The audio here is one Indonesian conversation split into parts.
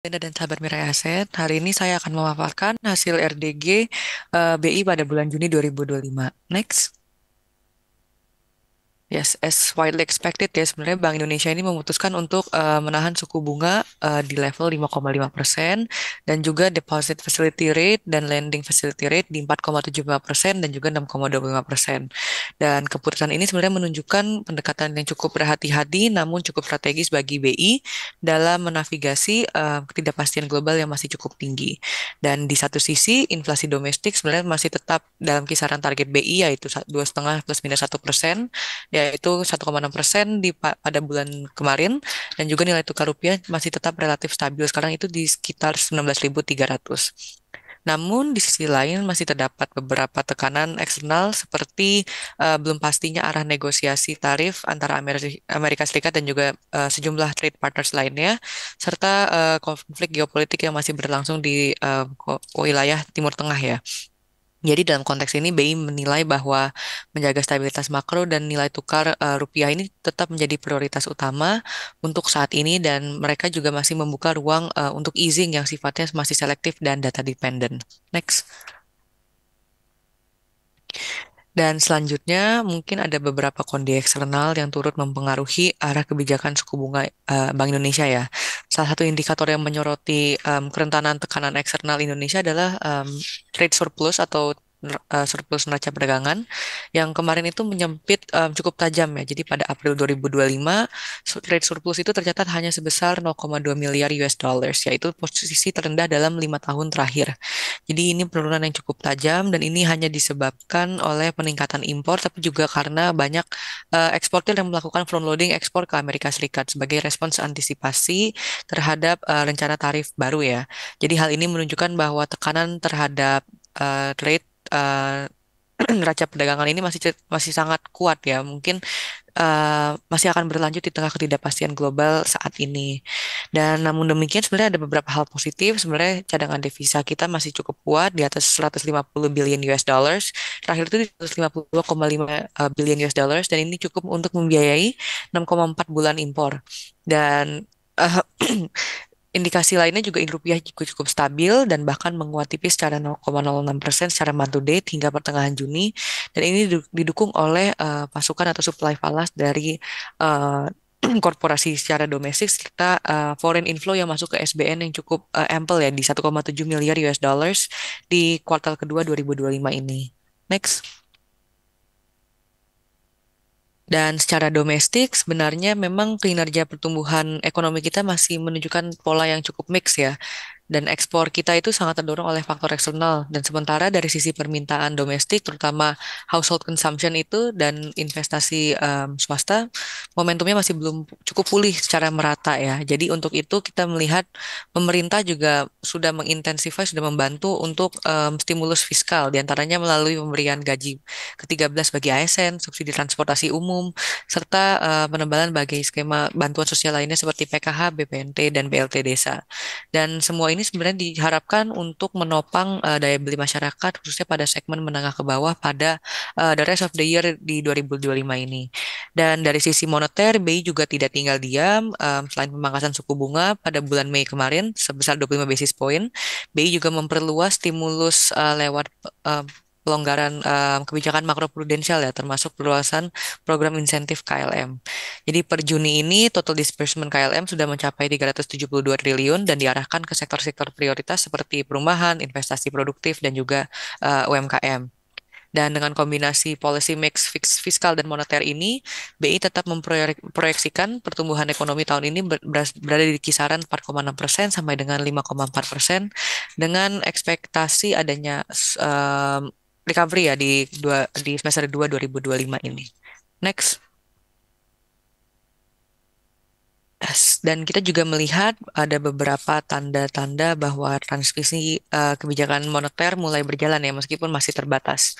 Linda dan sahabat Mirai Aset, hari ini saya akan memaparkan hasil RDG BI pada bulan Juni 2025. Next. Yes, as widely expected ya, sebenarnya Bank Indonesia ini memutuskan untuk menahan suku bunga di level 5,5% dan juga deposit facility rate dan lending facility rate di 4,75% dan juga 6,25%. Dan keputusan ini sebenarnya menunjukkan pendekatan yang cukup berhati-hati namun cukup strategis bagi BI dalam menavigasi ketidakpastian global yang masih cukup tinggi. Dan di satu sisi, inflasi domestik sebenarnya masih tetap dalam kisaran target BI yaitu 2,5 plus minus 1%, yaitu 1,6% pada bulan kemarin, dan juga nilai tukar rupiah masih tetap relatif stabil. Sekarang itu di sekitar 19.300. Namun di sisi lain masih terdapat beberapa tekanan eksternal seperti belum pastinya arah negosiasi tarif antara Amerika Serikat dan juga sejumlah trade partners lainnya, serta konflik geopolitik yang masih berlangsung di wilayah Timur Tengah ya. Jadi dalam konteks ini BI menilai bahwa menjaga stabilitas makro dan nilai tukar rupiah ini tetap menjadi prioritas utama untuk saat ini, dan mereka juga masih membuka ruang untuk easing yang sifatnya masih selektif dan data dependent. Next. Dan selanjutnya mungkin ada beberapa kondisi eksternal yang turut mempengaruhi arah kebijakan suku bunga Bank Indonesia ya. Salah satu indikator yang menyoroti kerentanan tekanan eksternal Indonesia adalah trade surplus atau surplus neraca perdagangan yang kemarin itu menyempit cukup tajam ya. Jadi pada April 2025 trade surplus itu tercatat hanya sebesar 0,2 miliar US dollars, yaitu posisi terendah dalam 5 tahun terakhir. Jadi ini penurunan yang cukup tajam, dan ini hanya disebabkan oleh peningkatan impor, tapi juga karena banyak eksportir yang melakukan front loading ekspor ke Amerika Serikat sebagai respons antisipasi terhadap rencana tarif baru ya. Jadi hal ini menunjukkan bahwa tekanan terhadap trade neraca perdagangan ini masih sangat kuat ya. Mungkin masih akan berlanjut di tengah ketidakpastian global saat ini. Dan namun demikian sebenarnya ada beberapa hal positif. Sebenarnya cadangan devisa kita masih cukup kuat di atas 150 billion US dollars. Terakhir itu di 152,5 billion US dollars, dan ini cukup untuk membiayai 6,4 bulan impor. Dan eh, indikasi lainnya juga rupiah juga cukup stabil dan bahkan menguat tipis secara 0,06% secara month to date hingga pertengahan Juni. Dan ini didukung oleh pasukan atau supply falas dari eh, korporasi secara domestik, serta foreign inflow yang masuk ke SBN yang cukup ample ya di 1,7 miliar US dollars di kuartal kedua 2025 ini. Next. Dan secara domestik, sebenarnya memang kinerja pertumbuhan ekonomi kita masih menunjukkan pola yang cukup mix ya. Dan ekspor kita itu sangat terdorong oleh faktor eksternal. Dan sementara dari sisi permintaan domestik, terutama household consumption itu dan investasi swasta, momentumnya masih belum cukup pulih secara merata ya. Jadi untuk itu kita melihat pemerintah juga sudah sudah membantu untuk stimulus fiskal, diantaranya melalui pemberian gaji ke-13 bagi ASN, subsidi transportasi umum, serta penebalan bagi skema bantuan sosial lainnya seperti PKH, BPNT, dan BLT Desa. Dan semua ini sebenarnya diharapkan untuk menopang daya beli masyarakat, khususnya pada segmen menengah ke bawah pada the rest of the year di 2025 ini. Dan dari sisi moneter, BI juga tidak tinggal diam. Selain pemangkasan suku bunga pada bulan Mei kemarin sebesar 25 basis point, BI juga memperluas stimulus lewat pelonggaran kebijakan makroprudensial ya, termasuk perluasan program insentif KLM. Jadi per Juni ini total disbursement KLM sudah mencapai 372 triliun dan diarahkan ke sektor-sektor prioritas seperti perumahan, investasi produktif, dan juga UMKM. Dan dengan kombinasi policy mix fiskal dan moneter ini, BI tetap memproyeksikan pertumbuhan ekonomi tahun ini berada di kisaran 4,6% sampai dengan 5,4%, dengan ekspektasi adanya recovery ya di semester 2 2025 ini. Next. Yes. Dan kita juga melihat ada beberapa tanda-tanda bahwa transmisi kebijakan moneter mulai berjalan ya, meskipun masih terbatas.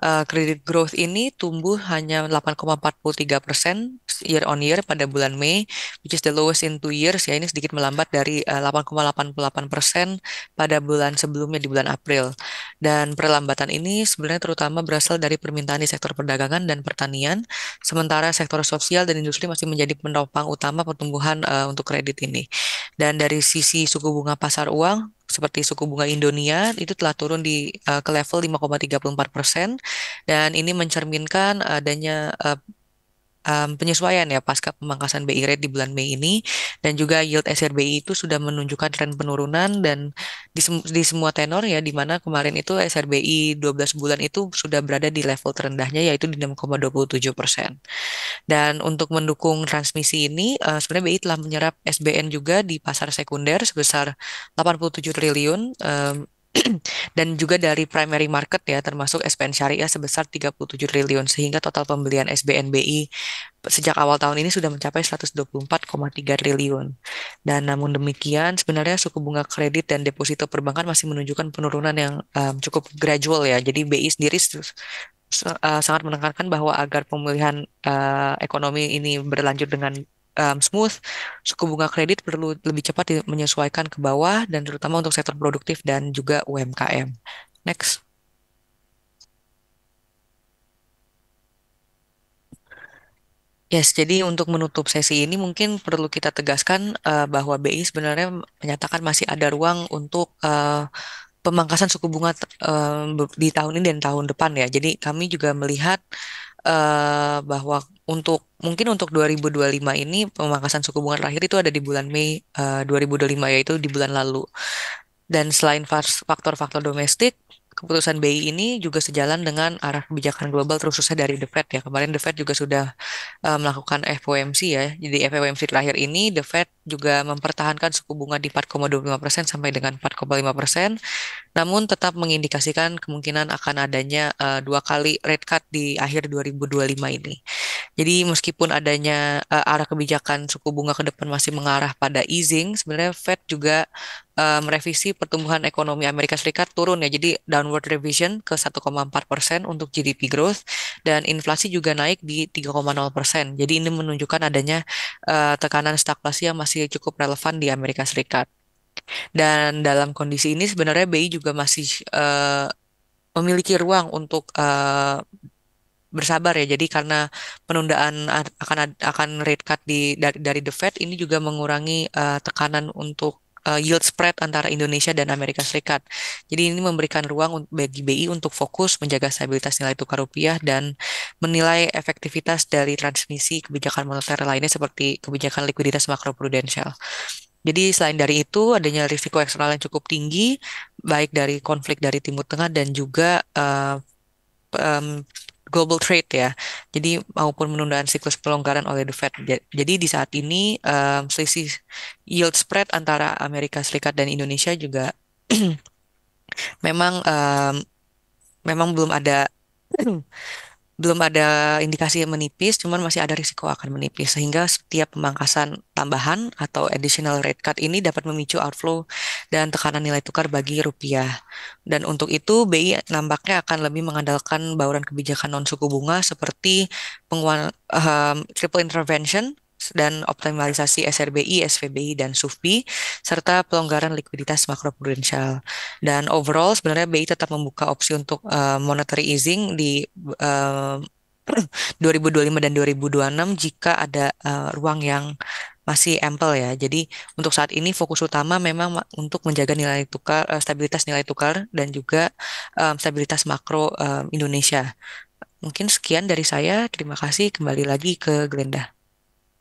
Credit growth ini tumbuh hanya 8,43% year on year pada bulan Mei, which is the lowest in 2 years ya. Ini sedikit melambat dari 8,88% pada bulan sebelumnya di bulan April. Dan perlambatan ini sebenarnya terutama berasal dari permintaan di sektor perdagangan dan pertanian, sementara sektor sosial dan industri masih menjadi penopang utama pertumbuhan untuk kredit ini. Dan dari sisi suku bunga pasar uang, seperti suku bunga Indonesia itu telah turun ke level 5,34% dan ini mencerminkan adanya penyesuaian ya pasca pemangkasan BI rate di bulan Mei ini dan juga yield SRBI itu sudah menunjukkan tren penurunan dan di semua tenor ya di mana kemarin itu SRBI 12 bulan itu sudah berada di level terendahnya yaitu di 6,27%. Dan untuk mendukung transmisi ini, sebenarnya BI telah menyerap SBN juga di pasar sekunder sebesar 87 triliun, dan juga dari primary market ya, termasuk SPN Syariah sebesar 37 triliun, sehingga total pembelian SBN BI sejak awal tahun ini sudah mencapai 124,3 triliun. Dan namun demikian, sebenarnya suku bunga kredit dan deposito perbankan masih menunjukkan penurunan yang cukup gradual ya. Jadi BI sendiri sangat menekankan bahwa agar pemulihan ekonomi ini berlanjut dengan smooth, suku bunga kredit perlu lebih cepat menyesuaikan ke bawah dan terutama untuk sektor produktif dan juga UMKM. Next. Yes, jadi untuk menutup sesi ini mungkin perlu kita tegaskan bahwa BI sebenarnya menyatakan masih ada ruang untuk pemangkasan suku bunga di tahun ini dan tahun depan ya. Jadi kami juga melihat bahwa mungkin untuk 2025 ini pemangkasan suku bunga terakhir itu ada di bulan Mei 2025 yaitu di bulan lalu. Dan selain faktor-faktor domestik, keputusan BI ini juga sejalan dengan arah kebijakan global terkhususnya dari The Fed ya. Kemarin The Fed juga sudah melakukan FOMC ya. Jadi FOMC terakhir ini The Fed juga mempertahankan suku bunga di 4,25% sampai dengan 4,5%, namun tetap mengindikasikan kemungkinan akan adanya 2 kali rate cut di akhir 2025 ini. Jadi meskipun adanya arah kebijakan suku bunga ke depan masih mengarah pada easing, sebenarnya Fed juga merevisi pertumbuhan ekonomi Amerika Serikat turun ya. Jadi downward revision ke 1,4% untuk GDP growth dan inflasi juga naik di 3,0%. Jadi ini menunjukkan adanya tekanan stagflasi yang masih cukup relevan di Amerika Serikat. Dan dalam kondisi ini sebenarnya BI juga masih memiliki ruang untuk bersabar ya. Jadi karena penundaan akan rate cut dari The Fed ini juga mengurangi tekanan untuk yield spread antara Indonesia dan Amerika Serikat. Jadi ini memberikan ruang bagi BI untuk fokus menjaga stabilitas nilai tukar rupiah dan menilai efektivitas dari transmisi kebijakan moneter lainnya seperti kebijakan likuiditas makroprudensial. Jadi selain dari itu adanya risiko eksternal yang cukup tinggi, baik dari konflik dari Timur Tengah dan juga um, global trade ya. Jadi maupun penundaan siklus pelonggaran oleh The Fed. Jadi di saat ini selisih yield spread antara Amerika Serikat dan Indonesia juga memang memang belum ada indikasi yang menipis, cuman masih ada risiko akan menipis, sehingga setiap pemangkasan tambahan atau additional rate cut ini dapat memicu outflow dan tekanan nilai tukar bagi rupiah. Dan untuk itu, BI nampaknya akan lebih mengandalkan bauran kebijakan non suku bunga seperti penguatan triple intervention dan optimalisasi SRBI, SVBI, dan SUFBI, serta pelonggaran likuiditas makroprudensial. Dan overall sebenarnya BI tetap membuka opsi untuk monetary easing di uh, 2025 dan 2026 jika ada ruang yang masih ample ya. Jadi untuk saat ini fokus utama memang untuk menjaga nilai tukar, stabilitas nilai tukar dan juga stabilitas makro Indonesia. Mungkin sekian dari saya. Terima kasih. Kembali lagi ke Glenda.